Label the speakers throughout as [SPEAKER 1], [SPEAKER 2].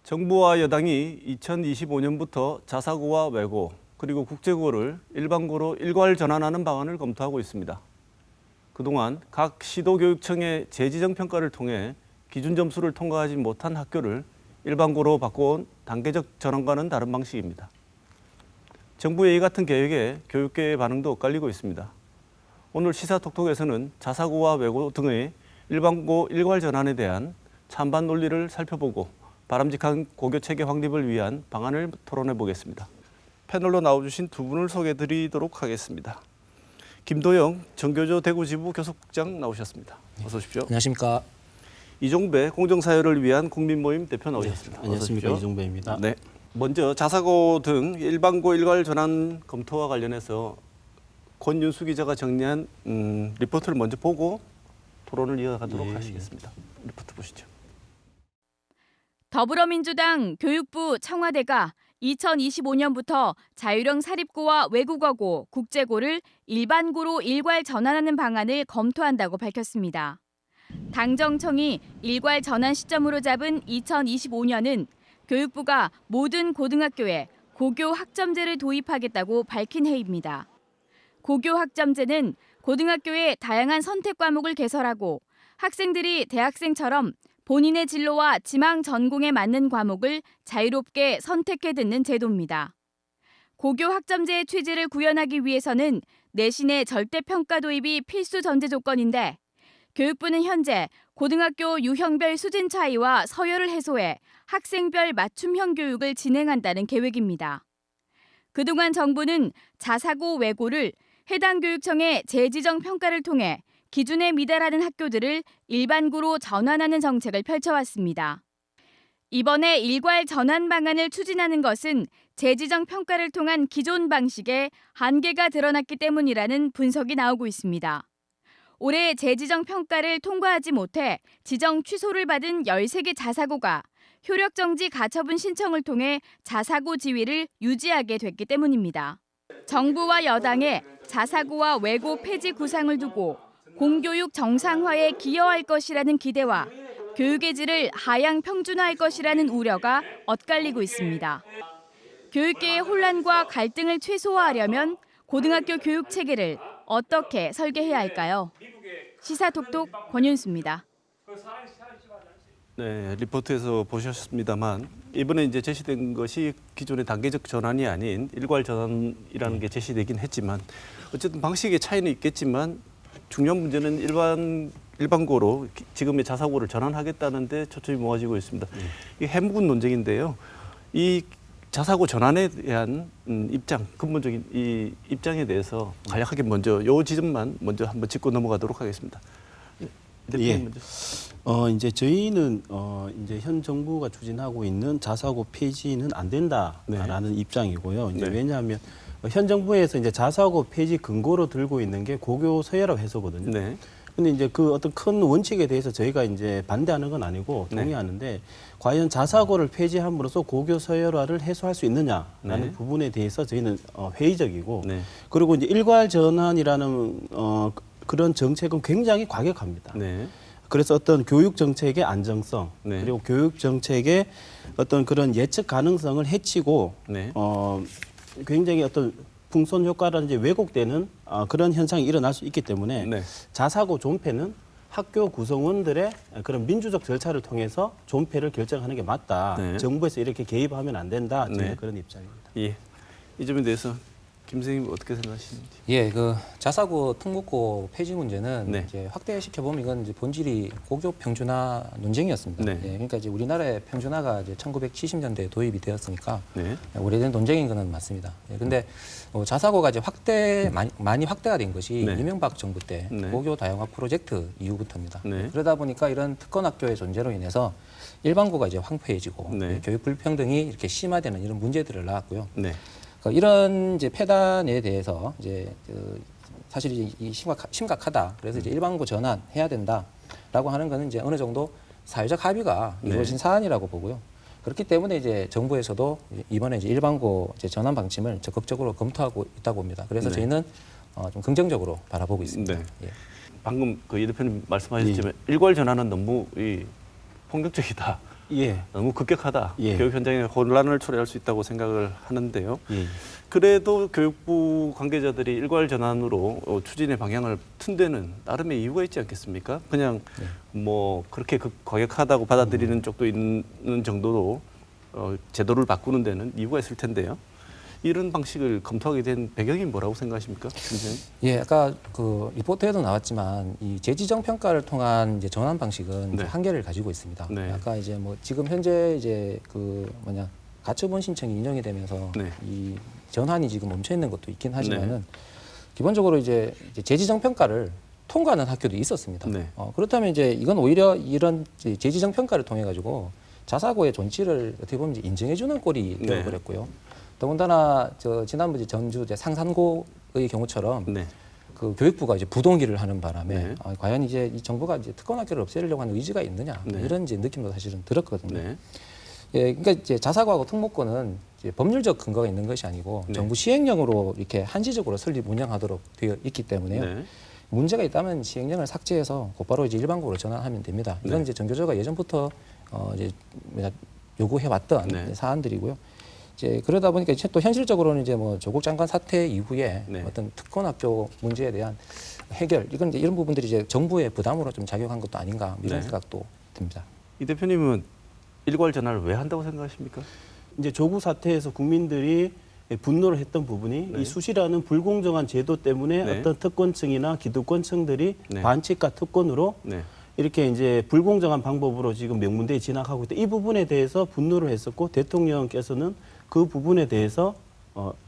[SPEAKER 1] 정부와 여당이 2025년부터 자사고와 외고 그리고 국제고를 일반고로 일괄 전환하는 방안을 검토하고 있습니다. 그동안 각 시도교육청의 재지정 평가를 통해 기준 점수를 통과하지 못한 학교를 일반고로 바꿔온 단계적 전환과는 다른 방식입니다. 정부의 이 같은 계획에 교육계의 반응도 엇갈리고 있습니다. 오늘 시사톡톡에서는 자사고와 외고 등의 일반고 일괄 전환에 대한 찬반 논리를 살펴보고 바람직한 고교 체계 확립을 위한 방안을 토론해 보겠습니다. 패널로 나와주신 두 분을 소개해 드리도록 하겠습니다. 김도영 정교조 대구지부 교섭국장 나오셨습니다. 어서 오십시오.
[SPEAKER 2] 안녕하십니까.
[SPEAKER 1] 이종배 공정사회를 위한 국민모임 대표 나오셨습니다.
[SPEAKER 2] 네, 안녕하십니까. 이종배입니다.
[SPEAKER 1] 네. 먼저 자사고 등 일반고 일괄 전환 검토와 관련해서 권윤수 기자가 정리한 리포트를 먼저 보고 토론을 이어가도록 하시겠습니다. 리포트 보시죠.
[SPEAKER 3] 더불어민주당 교육부 청와대가 2025년부터 자율형 사립고와 외국어고, 국제고를 일반고로 일괄 전환하는 방안을 검토한다고 밝혔습니다. 당정청이 일괄 전환 시점으로 잡은 2025년은 교육부가 모든 고등학교에 고교 학점제를 도입하겠다고 밝힌 해입니다. 고교 학점제는 고등학교에 다양한 선택 과목을 개설하고 학생들이 대학생처럼 본인의 진로와 지망 전공에 맞는 과목을 자유롭게 선택해 듣는 제도입니다. 고교 학점제의 취지를 구현하기 위해서는 내신의 절대평가 도입이 필수 전제 조건인데 교육부는 현재 고등학교 유형별 수준 차이와 서열을 해소해 학생별 맞춤형 교육을 진행한다는 계획입니다. 그동안 정부는 자사고 외고를 해당 교육청의 재지정 평가를 통해 기준에 미달하는 학교들을 일반고로 전환하는 정책을 펼쳐왔습니다. 이번에 일괄 전환 방안을 추진하는 것은 재지정 평가를 통한 기존 방식에 한계가 드러났기 때문이라는 분석이 나오고 있습니다. 올해 재지정 평가를 통과하지 못해 지정 취소를 받은 13개 자사고가 효력정지 가처분 신청을 통해 자사고 지위를 유지하게 됐기 때문입니다. 정부와 여당의 자사고와 외고 폐지 구상을 두고 공교육 정상화에 기여할 것이라는 기대와 교육의 질을 하향 평준화할 것이라는 우려가 엇갈리고 있습니다. 교육계의 혼란과 갈등을 최소화하려면 고등학교 교육 체계를 어떻게 설계해야 할까요? 시사톡톡 권윤수입니다.
[SPEAKER 1] 네, 리포트에서 보셨습니다만 이번에 이제 제시된 것이 기존의 단계적 전환이 아닌 일괄 전환이라는 게 제시되긴 했지만 어쨌든 방식의 차이는 있겠지만 중요한 문제는 일반고로 지금의 자사고를 전환하겠다는데 초점이 모아지고 있습니다. 이게 해묵은 논쟁인데요. 이 자사고 전환에 대한 입장, 근본적인 이 입장에 대해서 간략하게 먼저 요 지점만 먼저 한번 짚고 넘어가도록 하겠습니다.
[SPEAKER 2] 예.
[SPEAKER 1] 먼저.
[SPEAKER 2] 이제 저희는 이제 현 정부가 추진하고 있는 자사고 폐지는 안 된다라는 입장이고요. 이제
[SPEAKER 1] 네.
[SPEAKER 2] 왜냐하면 현 정부에서 이제 자사고 폐지 근거로 들고 있는 게 고교 서열화 해소거든요.
[SPEAKER 1] 네.
[SPEAKER 2] 근데 이제 그 어떤 큰 원칙에 대해서 저희가 이제 반대하는 건 아니고 동의하는데 과연 자사고를 폐지함으로써 고교 서열화를 해소할 수 있느냐라는 부분에 대해서 저희는 회의적이고 그리고 이제 일괄 전환이라는 그런 정책은 굉장히 과격합니다. 그래서 어떤 교육 정책의 안정성 그리고 교육 정책의 어떤 그런 예측 가능성을 해치고 굉장히 어떤 풍선 효과라든지 왜곡되는 그런 현상이 일어날 수 있기 때문에 자사고 존폐는 학교 구성원들의 그런 민주적 절차를 통해서 존폐를 결정하는 게 맞다. 정부에서 이렇게 개입하면 안 된다. 저는 그런 입장입니다.
[SPEAKER 1] 예. 이 점에 대해서 김 선생님 어떻게 생각하시는지?
[SPEAKER 4] 예, 그 자사고 특목고 폐지 문제는 이제 확대시켜 보면 이건 이제 본질이 고교 평준화 논쟁이었습니다. 예, 그러니까 이제 우리나라의 평준화가 이제 1970년대에 도입이 되었으니까 오래된 논쟁인 것은 맞습니다. 예, 근데 자사고가 이제 많이 확대가 된 것이 이명박 정부 때 고교 다양화 프로젝트 이후부터입니다. 그러다 보니까 이런 특권 학교의 존재로 인해서 일반고가 이제 황폐해지고 교육 불평등이 이렇게 심화되는 이런 문제들을 낳았고요. 이런 이제 폐단에 대해서 이제 사실 이 심각하다. 그래서 이제 일반고 전환해야 된다라고 하는 것은 이제 어느 정도 사회적 합의가 이루어진 사안이라고 보고요. 그렇기 때문에 이제 정부에서도 이번에 이제 일반고 이제 전환 방침을 적극적으로 검토하고 있다고 봅니다. 그래서 저희는 좀 긍정적으로 바라보고 있습니다. 예.
[SPEAKER 1] 방금 그 이 대표님 말씀하셨지만 일괄 전환은 너무 폭력적이다.
[SPEAKER 2] 예.
[SPEAKER 1] 너무 급격하다.
[SPEAKER 2] 예.
[SPEAKER 1] 교육 현장에 혼란을 초래할 수 있다고 생각을 하는데요.
[SPEAKER 2] 예.
[SPEAKER 1] 그래도 교육부 관계자들이 일괄 전환으로 추진의 방향을 튼 데는 나름의 이유가 있지 않겠습니까? 그냥 뭐 그렇게 과격하다고 받아들이는 쪽도 있는 정도로 제도를 바꾸는 데는 이유가 있을 텐데요. 이런 방식을 검토하게 된 배경이 뭐라고 생각하십니까, 선생님?
[SPEAKER 4] 예, 아까 그 리포트에도 나왔지만 이 재지정 평가를 통한 이제 전환 방식은 이제
[SPEAKER 1] 네.
[SPEAKER 4] 한계를 가지고 있습니다.
[SPEAKER 1] 네.
[SPEAKER 4] 아까 이제 뭐 지금 현재 이제 그 가처분 신청이 인정이 되면서
[SPEAKER 1] 네.
[SPEAKER 4] 이 전환이 지금 멈춰 있는 것도 있긴 하지만은 기본적으로 이제 재지정 평가를 통과하는 학교도 있었습니다.
[SPEAKER 1] 네.
[SPEAKER 4] 그렇다면 이제 이건 오히려 이런 재지정 평가를 통해 가지고 자사고의 존치를 어떻게 보면 이제 인정해주는 꼴이 되어버렸고요. 더군다나 지난번 전주 상산고의 경우처럼
[SPEAKER 1] 네.
[SPEAKER 4] 그 교육부가 이제 부동의를 하는 바람에
[SPEAKER 1] 네.
[SPEAKER 4] 과연 이제 이 정부가 이제 특권 학교를 없애려고 하는 의지가 있느냐
[SPEAKER 1] 네.
[SPEAKER 4] 이런 이제 느낌도 사실은 들었거든요.
[SPEAKER 1] 네.
[SPEAKER 4] 예, 그러니까 이제 자사고하고 특목고는 이제 법률적 근거가 있는 것이 아니고
[SPEAKER 1] 네.
[SPEAKER 4] 정부 시행령으로 이렇게 한시적으로 설립 운영하도록 되어 있기 때문에요.
[SPEAKER 1] 네.
[SPEAKER 4] 문제가 있다면 시행령을 삭제해서 곧바로 이제 일반고로 전환하면 됩니다. 이건
[SPEAKER 1] 네.
[SPEAKER 4] 이제 정교조가 예전부터 이제 요구해왔던
[SPEAKER 1] 네.
[SPEAKER 4] 사안들이고요. 이제 그러다 보니까 이제 또 현실적으로는 이제 뭐 조국 장관 사태 이후에
[SPEAKER 1] 네.
[SPEAKER 4] 어떤 특권학교 문제에 대한 해결 이건 이제 이런 부분들이 이제 정부의 부담으로 좀 작용한 것도 아닌가 이런
[SPEAKER 1] 네.
[SPEAKER 4] 생각도 듭니다.
[SPEAKER 1] 이 대표님은 일괄 전환을 왜 한다고 생각하십니까?
[SPEAKER 2] 이제 조국 사태에서 국민들이 분노를 했던 부분이
[SPEAKER 1] 네.
[SPEAKER 2] 이 수시라는 불공정한 제도 때문에
[SPEAKER 1] 네.
[SPEAKER 2] 어떤 특권층이나 기득권층들이
[SPEAKER 1] 네.
[SPEAKER 2] 반칙과 특권으로
[SPEAKER 1] 네.
[SPEAKER 2] 이렇게 이제 불공정한 방법으로 지금 명문대에 진학하고 있다. 이 부분에 대해서 분노를 했었고 대통령께서는 그 부분에 대해서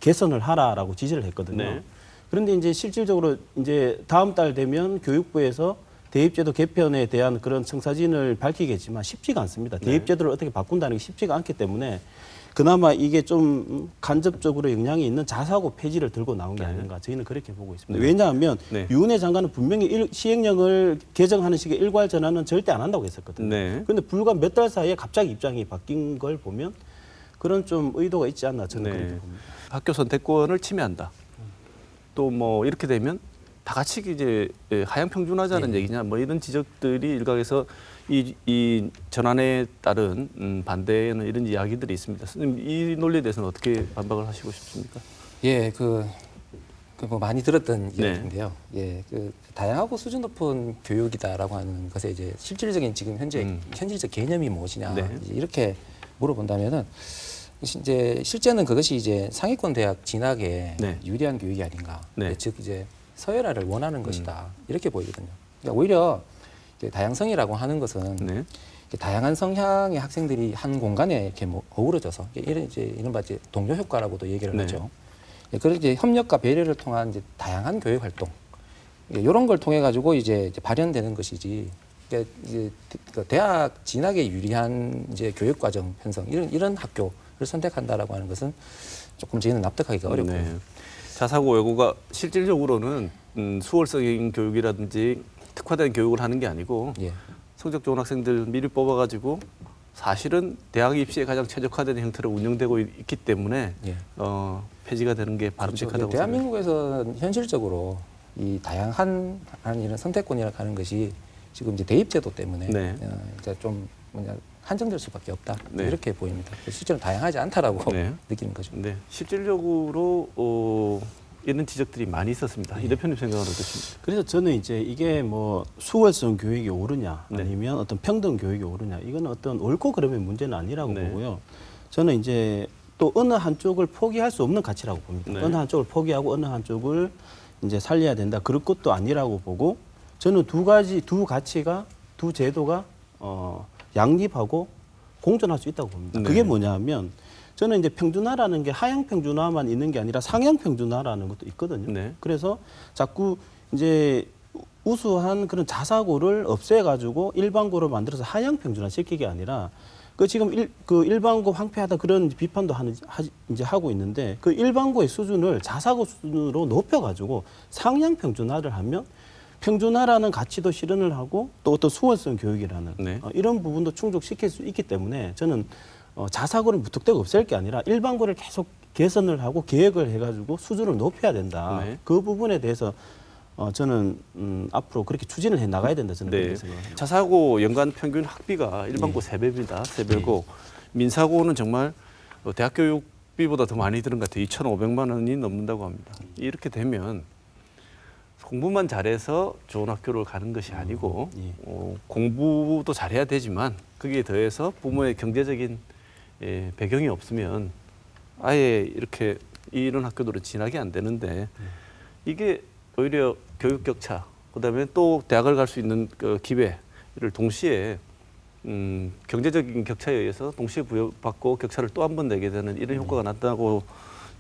[SPEAKER 2] 개선을 하라라고 지시를 했거든요.
[SPEAKER 1] 네.
[SPEAKER 2] 그런데 이제 실질적으로 이제 다음 달 되면 교육부에서 대입제도 개편에 대한 그런 청사진을 밝히겠지만 쉽지가 않습니다.
[SPEAKER 1] 네.
[SPEAKER 2] 대입제도를 어떻게 바꾼다는 게 쉽지가 않기 때문에 그나마 이게 좀 간접적으로 영향이 있는 자사고 폐지를 들고 나온 게
[SPEAKER 1] 네.
[SPEAKER 2] 아닌가 저희는 그렇게 보고 있습니다.
[SPEAKER 1] 네.
[SPEAKER 2] 왜냐하면
[SPEAKER 1] 네.
[SPEAKER 2] 유은혜 장관은 분명히 시행령을 개정하는 식의 일괄 전환은 절대 안 한다고 했었거든요.
[SPEAKER 1] 네.
[SPEAKER 2] 그런데 불과 몇 달 사이에 갑자기 입장이 바뀐 걸 보면 그런 좀 의도가 있지 않나 저는
[SPEAKER 1] 네.
[SPEAKER 2] 그렇게 봅니다.
[SPEAKER 1] 학교 선택권을 침해한다. 또 뭐 이렇게 되면 다 같이 이제 하향 평준화자는 얘기냐 뭐 이런 지적들이 일각에서 이 전환에 따른 반대는 이런 이야기들이 있습니다. 선생님 이 논리에 대해서는 어떻게 반박을 하시고 싶습니까?
[SPEAKER 4] 예, 뭐 많이 들었던
[SPEAKER 1] 네.
[SPEAKER 4] 이야기인데요. 예, 다양하고 수준 높은 교육이다라고 하는 것에 이제 실질적인 지금 현실적 개념이 무엇이냐
[SPEAKER 1] 네.
[SPEAKER 4] 이제 이렇게 물어본다면은 이제 실제는 그것이 이제 상위권 대학 진학에
[SPEAKER 1] 네.
[SPEAKER 4] 유리한 교육이 아닌가.
[SPEAKER 1] 네.
[SPEAKER 4] 즉 이제 서열화를 원하는 것이다 이렇게 보이거든요. 그러니까 오히려 이제 다양성이라고 하는 것은
[SPEAKER 1] 네.
[SPEAKER 4] 다양한 성향의 학생들이 한 공간에 이렇게 뭐 어우러져서 이른바 이제 동료 효과라고도 얘기를
[SPEAKER 1] 네.
[SPEAKER 4] 하죠. 그런 이제 협력과 배려를 통한 이제 다양한 교육 활동 이런 걸 통해 가지고 이제 발현되는 것이지. 그러니까 이제 그 대학 진학에 유리한 이제 교육 과정 편성 이런 학교를 선택한다라고 하는 것은 조금 저희는 납득하기가 어렵고요.
[SPEAKER 1] 네. 자사고 외고가 실질적으로는 수월적인 교육이라든지 특화된 교육을 하는 게 아니고
[SPEAKER 4] 예.
[SPEAKER 1] 성적 좋은 학생들 미리 뽑아가지고 사실은 대학 입시에 가장 최적화된 형태로 운영되고 있기 때문에
[SPEAKER 4] 예.
[SPEAKER 1] 폐지가 되는 게 바람직하다고
[SPEAKER 4] 그렇죠. 대한민국에서는 현실적으로 이 다양한 이런 선택권이라고 하는 것이 지금 이제 대입제도 때문에
[SPEAKER 1] 네.
[SPEAKER 4] 이제 좀 한정될 수밖에 없다
[SPEAKER 1] 네.
[SPEAKER 4] 이렇게 보입니다. 실제로 다양하지 않다라고
[SPEAKER 1] 네.
[SPEAKER 4] 느끼는 거죠.
[SPEAKER 1] 네, 실질적으로 이런 지적들이 많이 있었습니다. 이 대표님 생각은 어떠십니까?
[SPEAKER 2] 그래서 저는 이제 이게 뭐 수월성 교육이 옳으냐
[SPEAKER 1] 네.
[SPEAKER 2] 아니면 어떤 평등 교육이 옳으냐 이건 어떤 옳고 그름의 문제는 아니라고
[SPEAKER 1] 네.
[SPEAKER 2] 보고요. 저는 이제 또 어느 한쪽을 포기할 수 없는 가치라고 봅니다.
[SPEAKER 1] 네.
[SPEAKER 2] 어느 한쪽을 포기하고 어느 한쪽을 이제 살려야 된다. 그럴 것도 아니라고 보고 저는 두 가치가 두 제도가 양립하고 공존할 수 있다고 봅니다.
[SPEAKER 1] 네.
[SPEAKER 2] 그게 뭐냐면 저는 이제 평준화라는 게 하향 평준화만 있는 게 아니라 상향 평준화라는 것도 있거든요.
[SPEAKER 1] 네.
[SPEAKER 2] 그래서 자꾸 이제 우수한 그런 자사고를 없애가지고 일반고로 만들어서 하향 평준화 시키게 아니라 그 지금 일반고 황폐하다 그런 비판도 이제 하고 있는데 그 일반고의 수준을 자사고 수준으로 높여가지고 상향 평준화를 하면 평준화라는 가치도 실현을 하고 또 어떤 수월성 교육이라는
[SPEAKER 1] 네.
[SPEAKER 2] 이런 부분도 충족시킬 수 있기 때문에 저는 자사고를 무턱대고 없앨 게 아니라 일반고를 계속 개선을 하고 계획을 해가지고 수준을 높여야 된다.
[SPEAKER 1] 네.
[SPEAKER 2] 그 부분에 대해서 저는 앞으로 그렇게 추진을 해 나가야 된다 저는 그렇게 생각합니다.
[SPEAKER 1] 자사고 연간 평균 학비가 일반고 3배입니다. 3배고 민사고는 정말 대학 교육비보다 더 많이 드는 것 같아요. 2,500만 원이 넘는다고 합니다. 이렇게 되면 공부만 잘해서 좋은 학교를 가는 것이 아니고 공부도 잘해야 되지만 거기에 더해서 부모의 경제적인 배경이 없으면 아예 이렇게 이런 학교들은 진학이 안 되는데 이게 오히려 교육 격차, 그다음에 또 대학을 갈 수 있는 그 기회를 동시에 경제적인 격차에 의해서 동시에 부여받고 격차를 또 한 번 내게 되는 이런 효과가 났다고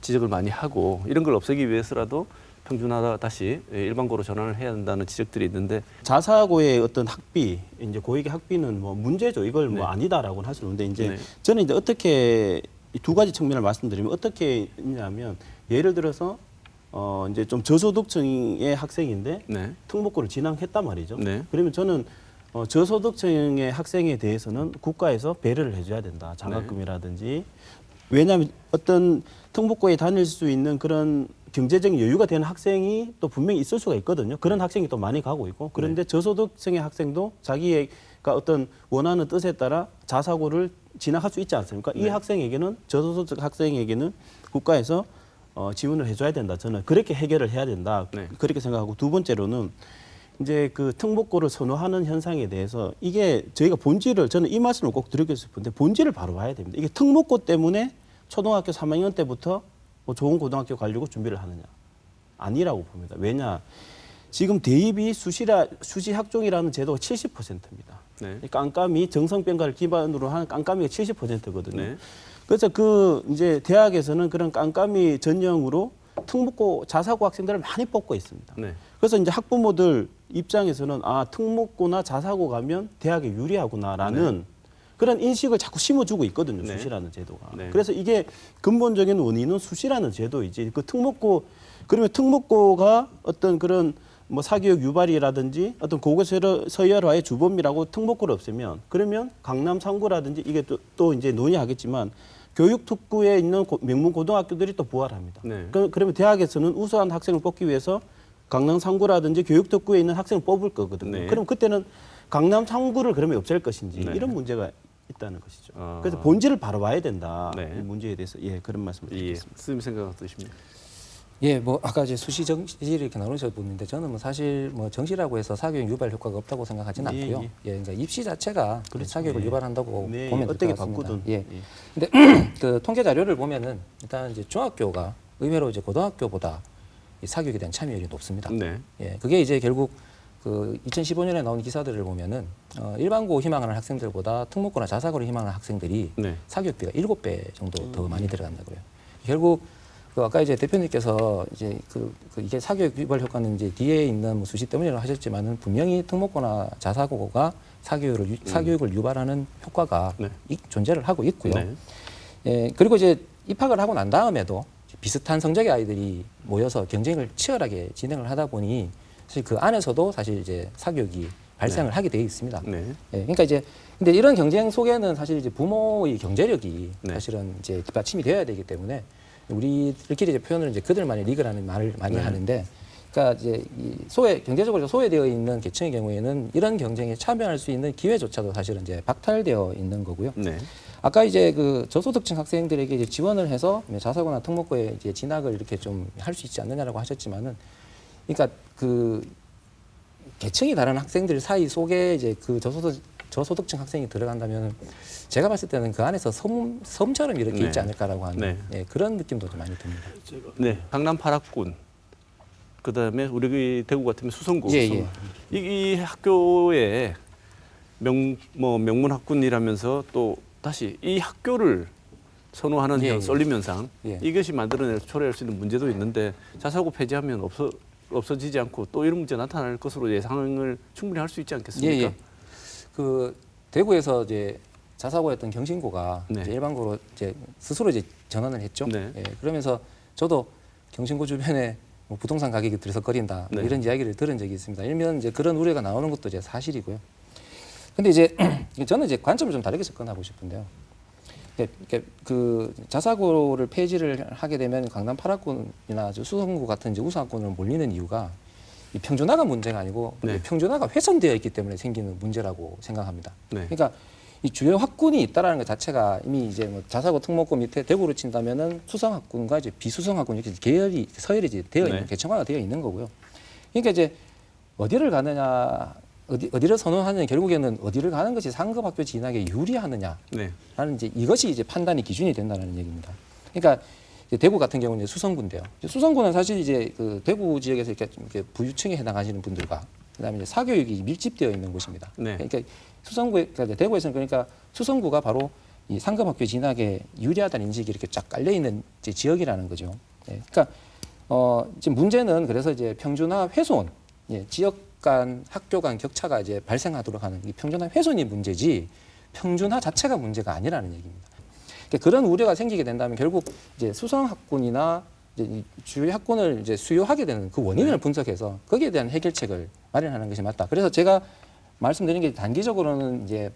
[SPEAKER 1] 지적을 많이 하고 이런 걸 없애기 위해서라도 평준화 다시 일반고로 전환을 해야 한다는 지적들이 있는데
[SPEAKER 2] 자사고의 어떤 학비, 이제 고액의 학비는 뭐 문제죠. 이걸 뭐 아니다라고는 할 수는 없는데 이제 저는 이제 어떻게 이 두 가지 측면을 말씀드리면 어떻게 있냐면 예를 들어서 이제 좀 저소득층의 학생인데 특목고를 진학했단 말이죠. 그러면 저는 저소득층의 학생에 대해서는 국가에서 배려를 해줘야 된다. 장학금이라든지. 왜냐하면 어떤 특목고에 다닐 수 있는 그런 경제적인 여유가 되는 학생이 또 분명히 있을 수가 있거든요. 그런 학생이 또 많이 가고 있고. 그런데 저소득층의 학생도 자기가 어떤 원하는 뜻에 따라 자사고를 진학할 수 있지 않습니까? 이 학생에게는 저소득 학생에게는 국가에서 지원을 해줘야 된다. 저는 그렇게 해결을 해야 된다. 그렇게 생각하고 두 번째로는 이제 그 특목고를 선호하는 현상에 대해서 이게 저희가 본질을 저는 이 말씀을 꼭 드리고 싶은데 본질을 바로 봐야 됩니다. 이게 특목고 때문에 초등학교 3학년 때부터 뭐 좋은 고등학교 가려고 준비를 하느냐? 아니라고 봅니다. 왜냐? 지금 대입이 수시 학종이라는 제도가 70%입니다. 깜깜이 정성평가를 기반으로 하는 깜깜이가 70%거든요. 그래서 그 이제 대학에서는 그런 깜깜이 전형으로 특목고 자사고 학생들을 많이 뽑고 있습니다. 그래서 이제 학부모들 입장에서는 아 특목고나 자사고 가면 대학에 유리하구나라는 그런 인식을 자꾸 심어주고 있거든요. 수시라는 제도가. 그래서 이게 근본적인 원인은 수시라는 제도이지 그 특목고 그러면 특목고가 어떤 그런 뭐 사교육 유발이라든지 어떤 고교 서열화의 주범이라고 특목고를 없애면 그러면 강남 3구라든지 이게 또 이제 논의하겠지만 교육 특구에 있는 명문 고등학교들이 또 부활합니다. 그러면 대학에서는 우수한 학생을 뽑기 위해서 강남 3구라든지 교육 특구에 있는 학생을 뽑을 거거든요. 그럼 그때는 강남 3구를 그러면 없앨 것인지 이런 문제가 있다는 것이죠. 그래서 본질을 바로 봐야 된다. 이 문제에 대해서 그런 말씀을 드리겠습니다.
[SPEAKER 1] 선생님 생각 어떠십니까?
[SPEAKER 4] 예, 뭐 아까 이제 수시 정시 이렇게 나누셨는데 저는 뭐 사실 뭐 정시라고 해서 사교육 유발 효과가 없다고 생각하지는 않고요. 그러니까 입시 자체가 사교육을 유발한다고 보면
[SPEAKER 2] 어떻게
[SPEAKER 4] 될 것 같습니다.
[SPEAKER 2] 바꾸든.
[SPEAKER 4] 근데 그 통계 자료를 보면은 일단 이제 중학교가 의외로 이제 고등학교보다 이 사교육에 대한 참여율이 높습니다. 그게 이제 결국 그 2015년에 나온 기사들을 보면은 일반고 희망하는 학생들보다 특목고나 자사고를 희망하는 학생들이 사교육비가 7배 정도 더 많이 들어간다고요. 결국 그 아까 이제 대표님께서 이제 이게 사교육 유발 효과는 이제 뒤에 있는 뭐 수시 때문이라고 하셨지만은 분명히 특목고나 자사고가 사교육을 유발하는 효과가 존재를 하고 있고요. 그리고 이제 입학을 하고 난 다음에도 비슷한 성적의 아이들이 모여서 경쟁을 치열하게 진행을 하다 보니 사실 그 안에서도 사실 이제 사교육이 발생을 하게 되어 있습니다. 그러니까 이제 근데 이런 경쟁 속에는 사실 이제 부모의 경제력이 사실은 이제 뒷받침이 되어야 되기 때문에 우리들끼리 이제 표현을 이제 그들만의 리그라는 말을 많이 하는데, 그러니까 이제 이 경제적으로 소외되어 있는 계층의 경우에는 이런 경쟁에 참여할 수 있는 기회조차도 사실은 이제 박탈되어 있는 거고요. 아까 이제 그 저소득층 학생들에게 이제 지원을 해서 자사고나 특목고에 이제 진학을 이렇게 좀 할 수 있지 않느냐라고 하셨지만은, 그러니까 그 계층이 다른 학생들 사이 속에 이제 그 저소득층 학생이 들어간다면 제가 봤을 때는 그 안에서 섬처럼 이렇게 있지 않을까라고 하는 그런 느낌도 좀 많이 듭니다.
[SPEAKER 1] 강남 8학군, 그다음에 우리 대구 같으면 수성구. 이 학교에 명문 학군이라면서 또 다시 이 학교를 선호하는 쏠림 현상, 이것이 초래할 수 있는 문제도 있는데 자사고 폐지하면 없어지지 않고 또 이런 문제 나타날 것으로 예상을 충분히 할 수 있지 않겠습니까?
[SPEAKER 4] 그 대구에서 이제 자사고였던 경신고가 이제 일반고로 이제 스스로 이제 전환을 했죠. 그러면서 저도 경신고 주변에 뭐 부동산 가격이 들썩거린다 이런 이야기를 들은 적이 있습니다. 일면 이제 그런 우려가 나오는 것도 이제 사실이고요. 근데 이제 저는 이제 관점을 좀 다르게 접근하고 싶은데요. 그 자사고를 폐지를 하게 되면 강남 8학군이나 수성구 같은 이제 우수학군으로 몰리는 이유가 이 평준화가 문제가 아니고
[SPEAKER 1] 네.
[SPEAKER 4] 평준화가 훼손되어 있기 때문에 생기는 문제라고 생각합니다.
[SPEAKER 1] 네.
[SPEAKER 4] 그러니까 이 주요 학군이 있다라는 것 자체가 이미 이제 뭐 자사고 특목고 밑에 대구로 친다면은 수성 학군과 이제 비수성 학군 이렇게 계열이 서열이 이제 되어 있는
[SPEAKER 1] 네.
[SPEAKER 4] 계층화가 되어 있는 거고요. 그러니까 이제 어디를 가느냐, 어디를 선호하느냐 결국에는 어디를 가는 것이 상급 학교 진학에 유리하느냐라는
[SPEAKER 1] 네.
[SPEAKER 4] 이제 이것이 이제 판단의 기준이 된다는 얘기입니다. 그러니까 이제 대구 같은 경우는 이제 수성구인데요. 수성구는 사실 이제 그 대구 지역에서 이렇게 좀 이렇게 부유층에 해당하시는 분들과 그다음에 이제 사교육이 밀집되어 있는 곳입니다.
[SPEAKER 1] 네.
[SPEAKER 4] 그러니까 수성구에 그러니까 대구에서는 그러니까 수성구가 바로 이 상급 학교 진학에 유리하다는 인식이 이렇게 쫙 깔려 있는 이제 지역이라는 거죠. 예. 그러니까 지금 문제는 그래서 이제 평준화 훼손, 예, 지역 간 학교 간 격차가 이제 발생하도록 하는 이 평준화 훼손이 문제지 평준화 자체가 문제가 아니라는 얘기입니다. 그러니까 그런 우려가 생기게 된다면 결국 이제 수성 학군이나 이제 이 주요 학군을 이제 수요하게 되는 그 원인을 분석해서 거기에 대한 해결책을 마련하는 것이 맞다. 그래서 제가 말씀드린 게 단기적으로는 이제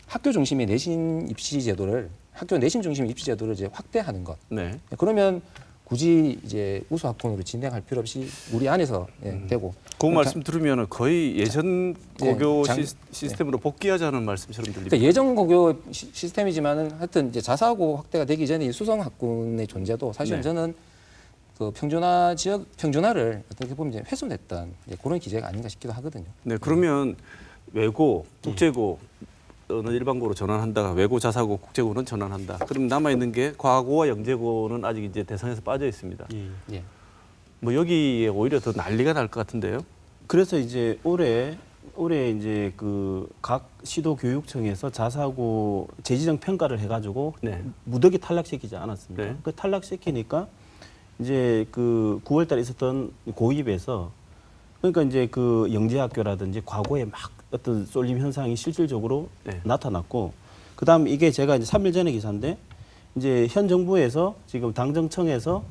[SPEAKER 4] 학교 중심의 내신 입시 제도를 학교 내신 중심의 입시 제도를 이제 확대하는 것.
[SPEAKER 1] 네.
[SPEAKER 4] 그러면 굳이 이제 우수 학군으로 진행할 필요 없이 우리 안에서 되고.
[SPEAKER 1] 그 말씀 들으면 거의 예전 고교
[SPEAKER 4] 장-
[SPEAKER 1] 시스템으로 복귀하자는 말씀처럼 들립니다.
[SPEAKER 4] 그러니까 예전 고교 시스템이지만은 하여튼 이제 자사고 확대가 되기 전에 이 수성 학군의 존재도 사실은
[SPEAKER 1] 네.
[SPEAKER 4] 저는 그 평준화 지역 평준화를 어떻게 보면 이제 훼손했던 이제 그런 기제가 아닌가 싶기도 하거든요.
[SPEAKER 1] 네, 그러면 외고, 국제고 는 일반고로 전환한다. 외고, 자사고, 국제고는 전환한다. 그럼 남아 있는 게 과고와 영재고는 아직 이제 대상에서 빠져 있습니다.
[SPEAKER 4] 예.
[SPEAKER 1] 뭐 여기에 오히려 더 난리가 날 것 같은데요.
[SPEAKER 2] 그래서 이제 올해 이제 그 각 시도 교육청에서 자사고 재지정 평가를 해가지고
[SPEAKER 1] 네.
[SPEAKER 2] 무더기 탈락시키지 않았습니까?
[SPEAKER 1] 네.
[SPEAKER 2] 그 탈락시키니까 이제 그 9월달에 있었던 고입에서 그러니까 이제 그 영재학교라든지 과거에 막 어떤 쏠림 현상이 실질적으로
[SPEAKER 1] 네.
[SPEAKER 2] 나타났고 그다음 이게 제가 이제 3일 전에 기사인데 이제 현 정부에서 지금 당정청에서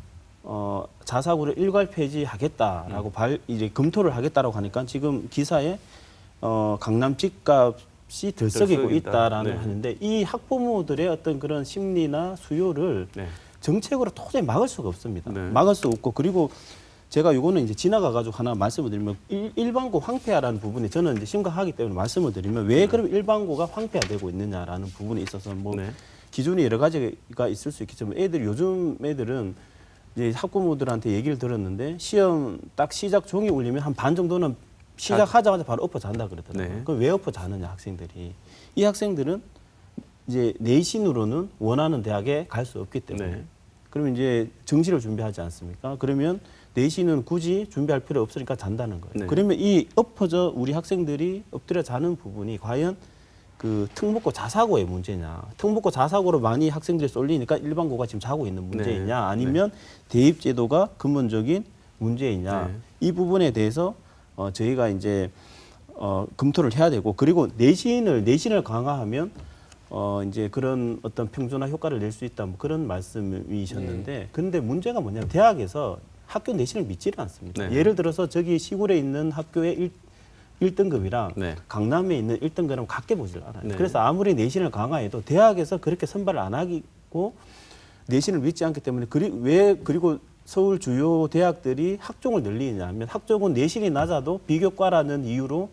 [SPEAKER 2] 자사고를 일괄 폐지하겠다라고 이제 검토를 하겠다라고 하니까 지금 기사에 강남 집값이 들썩이고
[SPEAKER 1] 들썩이다.
[SPEAKER 2] 있다라는
[SPEAKER 1] 네.
[SPEAKER 2] 하는데 이 학부모들의 어떤 그런 심리나 수요를
[SPEAKER 1] 네.
[SPEAKER 2] 정책으로 도저히 막을 수가 없습니다.
[SPEAKER 1] 네.
[SPEAKER 2] 막을 수 없고 그리고 제가 이거는 이제 지나가 가지고 하나 말씀을 드리면 일반고 황폐화라는 부분이 저는 이제 심각하기 때문에 말씀을 드리면 왜 그럼 일반고가 황폐화되고 있느냐라는 부분에 있어서 뭐
[SPEAKER 1] 네.
[SPEAKER 2] 기준이 여러 가지가 있을 수 있겠지만 요즘 애들은 이제 학부모들한테 얘기를 들었는데 시험 딱 시작 종이 울리면 한 반 정도는 시작하자마자 바로 엎어 잔다 그러더라고요.
[SPEAKER 1] 네.
[SPEAKER 2] 그럼 왜 엎어 자느냐 학생들이. 이 학생들은 이제 내신으로는 원하는 대학에 갈 수 없기 때문에
[SPEAKER 1] 네.
[SPEAKER 2] 그러면 이제 정시를 준비하지 않습니까? 그러면 내신은 굳이 준비할 필요 없으니까 잔다는 거예요.
[SPEAKER 1] 네.
[SPEAKER 2] 그러면 이 엎어져 우리 학생들이 엎드려 자는 부분이 과연 그 특목고 자사고의 문제냐? 특목고 자사고로 많이 학생들이 쏠리니까 일반고가 지금 자고 있는 문제이냐?
[SPEAKER 1] 네.
[SPEAKER 2] 아니면 대입 제도가 근본적인 문제이냐?
[SPEAKER 1] 네.
[SPEAKER 2] 이 부분에 대해서 저희가 이제 검토를 해야 되고 그리고 내신을 강화하면 이제 그런 어떤 평준화 효과를 낼 수 있다 뭐 그런 말씀이셨는데 그런데 문제가 뭐냐면 대학에서 학교 내신을 믿지를 않습니다.
[SPEAKER 1] 네.
[SPEAKER 2] 예를 들어서 저기 시골에 있는 학교의 1등급이랑
[SPEAKER 1] 네.
[SPEAKER 2] 강남에 있는 1등급은 같게 보질 않아요.
[SPEAKER 1] 네.
[SPEAKER 2] 그래서 아무리 내신을 강화해도 대학에서 그렇게 선발을 안 하고 내신을 믿지 않기 때문에 그리고 서울 주요 대학들이 학종을 늘리느냐 하면 학종은 내신이 낮아도 비교과라는 이유로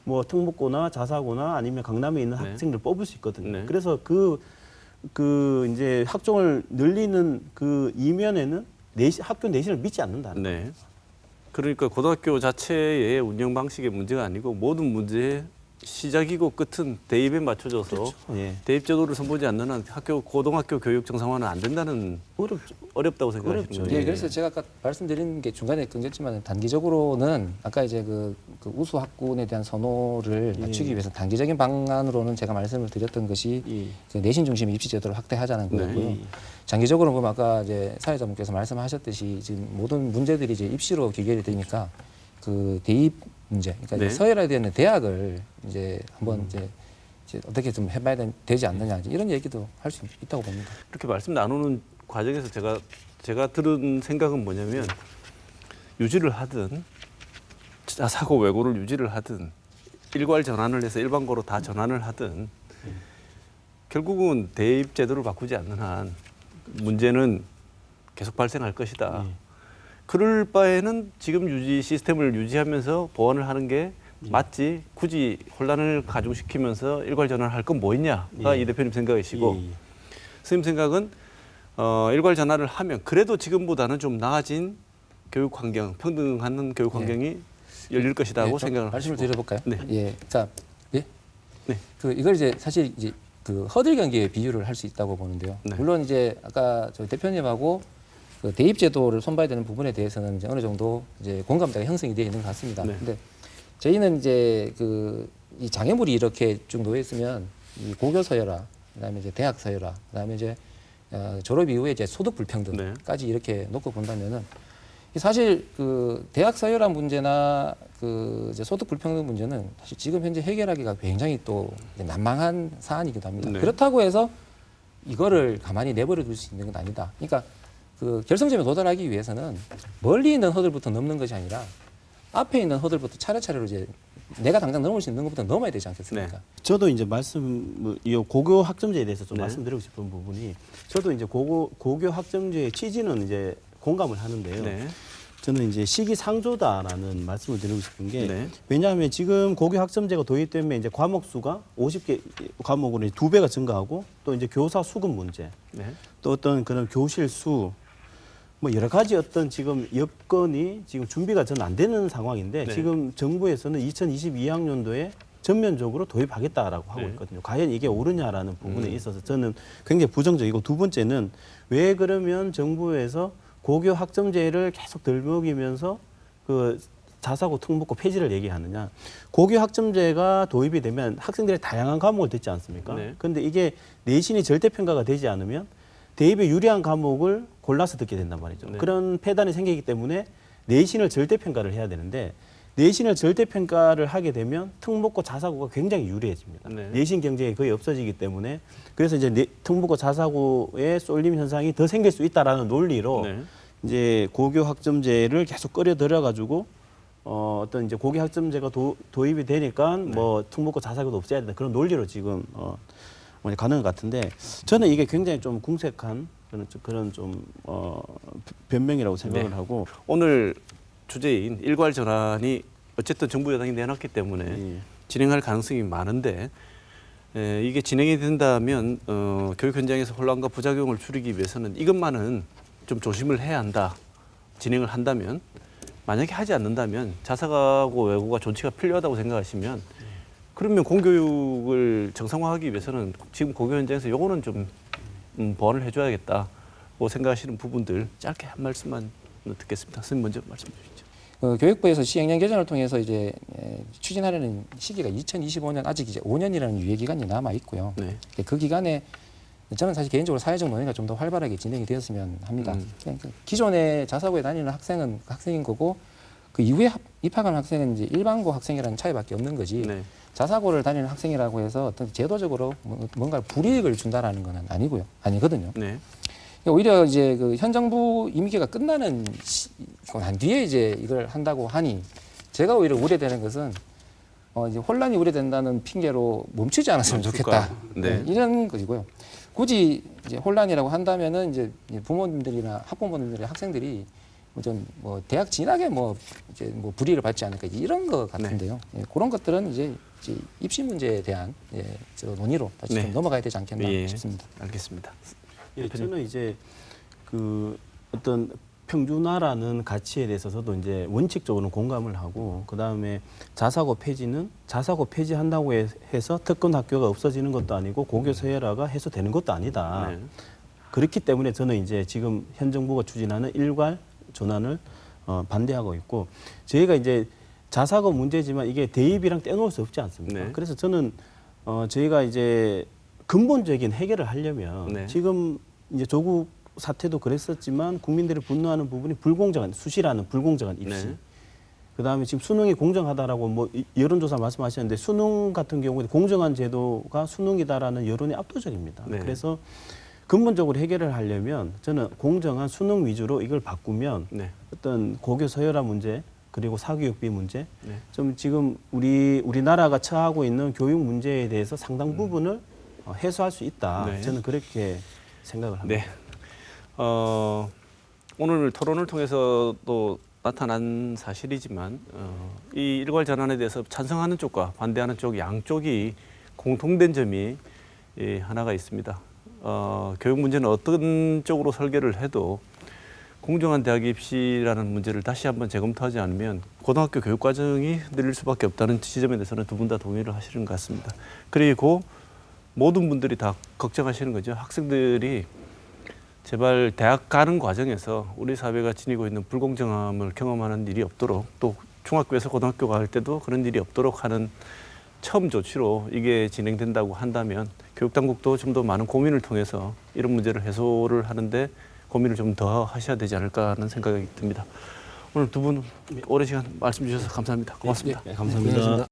[SPEAKER 2] 뭐 특목고나 자사고나 아니면 강남에 있는
[SPEAKER 1] 네.
[SPEAKER 2] 학생들 뽑을 수 있거든요.
[SPEAKER 1] 네.
[SPEAKER 2] 그래서 그 이제 학종을 늘리는 그 이면에는 학교 내신을 믿지 않는다는 거예요.
[SPEAKER 1] 네. 그러니까 고등학교 자체의 운영 방식의 문제가 아니고 모든 문제의 시작이고 끝은 대입에 맞춰져서
[SPEAKER 2] 예.
[SPEAKER 1] 대입 제도를 선보지 않는 한 고등학교 교육 정상화는 안 된다는 어렵다고 생각하시는
[SPEAKER 2] 어렵죠.
[SPEAKER 1] 거예요.
[SPEAKER 4] 예, 그래서 제가 아까 말씀드린 게 중간에 끊겼지만 단기적으로는 아까 이제 그 우수 학군에 대한 선호를 맞추기 위해서 단기적인 방안으로는 제가 말씀을 드렸던 것이
[SPEAKER 2] 예.
[SPEAKER 4] 그 내신 중심의 입시 제도를 확대하자는
[SPEAKER 1] 네.
[SPEAKER 4] 거고요. 장기적으로 보면 아까 이제 사회자분께서 말씀하셨듯이 지금 모든 문제들이 이제 입시로 귀결이 되니까 그 대입 문제, 그러니까
[SPEAKER 1] 네.
[SPEAKER 4] 이제 서열화되어 있는 대학을 이제 한번 이제 어떻게 좀 해봐야 되지 않느냐 이런 얘기도 할 수 있다고 봅니다.
[SPEAKER 1] 이렇게 말씀 나누는 과정에서 제가 들은 생각은 뭐냐면 유지를 하든 자사고 외고를 유지를 하든 일괄 전환을 해서 일반고로 다 전환을 하든 결국은 대입 제도를 바꾸지 않는 한 문제는 계속 발생할 것이다. 그럴 바에는 지금 시스템을 유지하면서 보완을 하는 게 맞지. 굳이 혼란을 가중시키면서 일괄 전환을 할 건 뭐 있냐가 이 대표님 생각이시고 선생님 생각은 일괄 전환을 하면 그래도 지금보다는 좀 나아진 교육 환경, 평등한 교육 환경이 열릴 것이라고 생각을
[SPEAKER 4] 말씀을
[SPEAKER 1] 하시고.
[SPEAKER 4] 드려볼까요?
[SPEAKER 1] 네.
[SPEAKER 4] 예, 자, 예,
[SPEAKER 1] 네.
[SPEAKER 4] 이걸 이제 사실 이제 그 허들 경기에 비유를 할 수 있다고 보는데요.
[SPEAKER 1] 네.
[SPEAKER 4] 물론 이제 아까 저 대표님하고 그 대입 제도를 손봐야 되는 부분에 대해서는 이제 어느 정도 이제 공감대가 형성이 되어 있는 것 같습니다.
[SPEAKER 1] 네.
[SPEAKER 4] 근데 저희는 이제 이 장애물이 이렇게 쭉 놓여 있으면 이 고교 서열화, 그다음에 이제 대학 서열화, 그다음에 이제 졸업 이후에 이제 소득 불평등까지 이렇게 놓고 본다면은 사실 그 대학 서열화 문제나 그 이제 소득 불평등 문제는 사실 지금 현재 해결하기가 굉장히 또 난망한 사안이기도 합니다.
[SPEAKER 1] 네.
[SPEAKER 4] 그렇다고 해서 이거를 가만히 내버려 둘 수 있는 건 아니다. 그러니까 그 결성점에 도달하기 위해서는 멀리 있는 허들부터 넘는 것이 아니라 앞에 있는 허들부터 차례차례로 이제 내가 당장 넘을 수 있는 것부터 넘어야 되지 않겠습니까?
[SPEAKER 1] 네.
[SPEAKER 2] 저도 이제 이 고교 학점제에 대해서 좀
[SPEAKER 1] 네.
[SPEAKER 2] 말씀드리고 싶은 부분이 저도 이제 고교 학점제의 취지는 이제 공감을 하는데요.
[SPEAKER 1] 네.
[SPEAKER 2] 저는 이제 시기상조다라는 말씀을 드리고 싶은 게
[SPEAKER 1] 네.
[SPEAKER 2] 왜냐하면 지금 고교 학점제가 도입되면 이제 과목 수가 50개 과목으로 2배가 증가하고 또 이제 교사 수급 문제,
[SPEAKER 1] 네.
[SPEAKER 2] 또 어떤 그런 교실 수, 뭐 여러 가지 어떤 지금 여건이 지금 준비가 전 안 되는 상황인데
[SPEAKER 1] 네.
[SPEAKER 2] 지금 정부에서는 2022학년도에 전면적으로 도입하겠다라고 하고
[SPEAKER 1] 네.
[SPEAKER 2] 있거든요. 과연 이게 옳으냐라는 부분에 있어서 저는 굉장히 부정적이고 두 번째는 왜 그러면 정부에서 고교 학점제를 계속 들먹이면서 그 자사고 특목고 폐지를 얘기하느냐. 고교 학점제가 도입이 되면 학생들이 다양한 과목을 듣지 않습니까?
[SPEAKER 1] 네.
[SPEAKER 2] 그런데 이게 내신이 절대평가가 되지 않으면 대입에 유리한 과목을 골라서 듣게 된단 말이죠.
[SPEAKER 1] 네.
[SPEAKER 2] 그런 폐단이 생기기 때문에 내신을 절대평가를 해야 되는데 내신을 절대평가를 하게 되면 특목고 자사고가 굉장히 유리해집니다.
[SPEAKER 1] 네.
[SPEAKER 2] 내신 경쟁이 거의 없어지기 때문에 그래서 이제 특목고 자사고의 쏠림 현상이 더 생길 수 있다라는 논리로
[SPEAKER 1] 네.
[SPEAKER 2] 이제 고교 학점제를 계속 끌어들여 가지고 어떤 이제 고교 학점제가 도입이 되니까 뭐 특목고 자사고도 없애야 된다 그런 논리로 지금 가는 것 같은데 저는 이게 굉장히 좀 궁색한 그런 좀 변명이라고 생각을
[SPEAKER 1] 네.
[SPEAKER 2] 하고
[SPEAKER 1] 오늘 주제인 일괄 전환이 어쨌든 정부 여당이 내놨기 때문에
[SPEAKER 2] 예.
[SPEAKER 1] 진행할 가능성이 많은데 이게 진행이 된다면 교육 현장에서 혼란과 부작용을 줄이기 위해서는 이것만은 좀 조심을 해야 한다. 진행을 한다면 만약에 하지 않는다면 자사고 외고가 존치가 필요하다고 생각하시면 그러면 공교육을 정상화하기 위해서는 지금 고교 현장에서 요거는 좀 보완을 해줘야겠다고 생각하시는 부분들 짧게 한 말씀만 듣겠습니다. 선생님 먼저 말씀해 주시죠.
[SPEAKER 4] 교육부에서 시행령 개정을 통해서 이제 추진하려는 시기가 2025년 아직 이제 5년이라는 유예 기간이 남아 있고요.
[SPEAKER 1] 네.
[SPEAKER 4] 그 기간에 저는 사실 개인적으로 사회적 논의가 좀 더 활발하게 진행이 되었으면 합니다. 그러니까 기존에 자사고에 다니는 학생은 학생인 거고 그 이후에 입학한 학생은 이제 일반고 학생이라는 차이밖에 없는 거지.
[SPEAKER 1] 네.
[SPEAKER 4] 자사고를 다니는 학생이라고 해서 어떤 제도적으로 뭔가 불이익을 준다라는 건 아니거든요.
[SPEAKER 1] 네.
[SPEAKER 4] 오히려 이제 그 현 정부 임기가 끝나는 난 뒤에 이제 이걸 한다고 하니 제가 오히려 우려되는 것은 이제 혼란이 우려된다는 핑계로 멈추지 않았으면 좋겠다.
[SPEAKER 1] 네.
[SPEAKER 4] 이런 것이고요. 굳이 이제 혼란이라고 한다면은 이제 부모님들이나 학부모님들이 학생들이 뭐 대학 진학에 이제 불이익을 받지 않을까 이런 것 같은데요. 예, 그런 것들은 이제 입시 문제에 대한 저 논의로 다시 좀 넘어가야 되지 않겠나 싶습니다.
[SPEAKER 1] 알겠습니다.
[SPEAKER 2] 예, 저는 이제 그 어떤 평준화라는 가치에 대해서 저도 이제 원칙적으로는 공감을 하고 그 다음에 자사고 폐지한다고 해서 특권 학교가 없어지는 것도 아니고 고교 서열화가 해소되는 것도 아니다.
[SPEAKER 1] 네.
[SPEAKER 2] 그렇기 때문에 저는 이제 지금 현 정부가 추진하는 일괄 전환을 반대하고 있고 저희가 이제 자사고 문제지만 이게 대입이랑 떼놓을 수 없지 않습니까?
[SPEAKER 1] 네.
[SPEAKER 2] 그래서 저는 저희가 이제 근본적인 해결을 하려면
[SPEAKER 1] 네.
[SPEAKER 2] 지금 이제 조국 사태도 그랬었지만 국민들이 분노하는 부분이 불공정한 수시라는 불공정한 입시.
[SPEAKER 1] 네.
[SPEAKER 2] 그다음에 지금 수능이 공정하다라고 뭐 여론조사 말씀하셨는데 수능 같은 경우에 공정한 제도가 수능이다라는 여론이 압도적입니다.
[SPEAKER 1] 네.
[SPEAKER 2] 그래서 근본적으로 해결을 하려면 저는 공정한 수능 위주로 이걸 바꾸면
[SPEAKER 1] 네.
[SPEAKER 2] 어떤 고교 서열화 문제 그리고 사교육비 문제
[SPEAKER 1] 네.
[SPEAKER 2] 좀 지금 우리나라가 처하고 있는 교육 문제에 대해서 상당 부분을 해소할 수 있다.
[SPEAKER 1] 네.
[SPEAKER 2] 저는 그렇게 생각을 합니다.
[SPEAKER 1] 네. 오늘 토론을 통해서도 나타난 사실이지만 이 일괄 전환에 대해서 찬성하는 쪽과 반대하는 쪽 양쪽이 공통된 점이 하나가 있습니다. 교육 문제는 어떤 쪽으로 설계를 해도 공정한 대학 입시라는 문제를 다시 한번 재검토하지 않으면 고등학교 교육 과정이 늘릴 수밖에 없다는 지점에 대해서는 두 분 다 동의를 하시는 것 같습니다. 그리고 모든 분들이 다 걱정하시는 거죠. 학생들이 제발 대학 가는 과정에서 우리 사회가 지니고 있는 불공정함을 경험하는 일이 없도록, 또 중학교에서 고등학교 갈 때도 그런 일이 없도록 하는 처음 조치로 이게 진행된다고 한다면 교육당국도 좀 더 많은 고민을 통해서 이런 문제를 해소를 하는데 고민을 좀 더 하셔야 되지 않을까 하는 생각이 듭니다. 오늘 두 분 오랜 시간 말씀 주셔서 감사합니다. 고맙습니다.
[SPEAKER 2] 감사합니다.